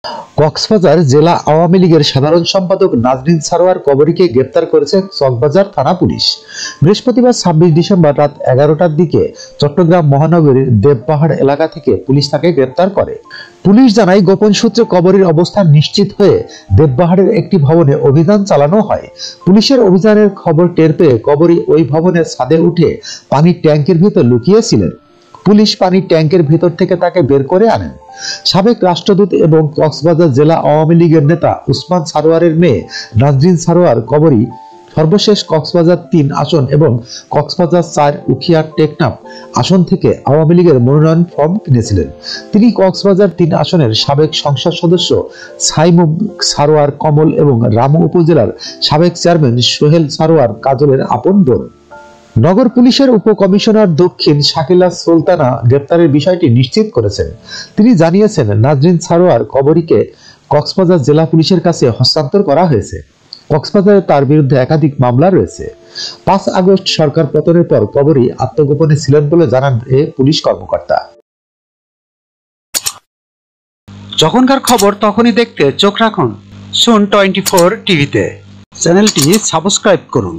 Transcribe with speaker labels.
Speaker 1: কক্সবাজার জেলা আওয়ামী লীগের সাধারণ সম্পাদক নাজনীন সারোয়ার কবরীকে গ্রেপ্তার করেছে চকবাজার থানা পুলিশ। বৃহস্পতিবার 26 ডিসেম্বর রাত 11টার দিকে চট্টগ্রাম মহানগরীর দেবপাহাড় এলাকা থেকে পুলিশ তাকে গ্রেপ্তার করে। পুলিশ জানায়, গোপন সূত্রে কবরীর অবস্থান নিশ্চিত হয়ে দেবপাহাড়ের একটি ভবনে অভিযান চালানো হয়। পুলিশের অভিযানের খবর টের পেয়ে কবরী ওই ভবনের ছাদে উঠে পানির ট্যাঙ্কের ভিতর লুকিয়েছিলেন। পুলিশ পানির ট্যাঙ্কের ভিতর থেকে তাকে বের করে আনেন। সাবেক রাষ্ট্রদূত এবং কক্সবাজার জেলা আওয়ামী লীগের নেতা উসমান সারোয়ারের মেয়ে নাজনীন সারোয়ার কবরী সর্বশেষ কক্সবাজার 3 আসন এবং কক্সবাজার 4 উখিয়া টেকনাফ আসন থেকে আওয়ামী লীগের মনোনয়ন ফর্ম কিনেছিলেন। তিনি কক্সবাজার 3 আসনের সাবেক সংসদ সদস্য সাইমুম সারোয়ার কমল এবং রামু উপজেলার সাবেক চেয়ারম্যান সোহেল সারোয়ার কাজলের আপন বোন। নগর পুলিশের উপকমিশনার দক্ষিণ শাকিলা সুলতানা গ্রেপ্তারের বিষয়টি নিশ্চিত করেছেন। তিনি জানিয়েছেন, নাজনীন সারোয়ার কবরীকে কক্সবাজার জেলা পুলিশের কাছে হস্তান্তর করা হয়েছে। কক্সবাজারে তার বিরুদ্ধে একাধিক মামলা রয়েছে। 5 আগস্ট সরকার পতনের পর কবরী আত্মগোপনে ছিলেন বলে জানান এ পুলিশ কর্মকর্তা।
Speaker 2: যখনকার খবর তখনই দেখতে চোখ রাখুন সুন 24 টিভিতে। চ্যানেলটি সাবস্ক্রাইব করুন।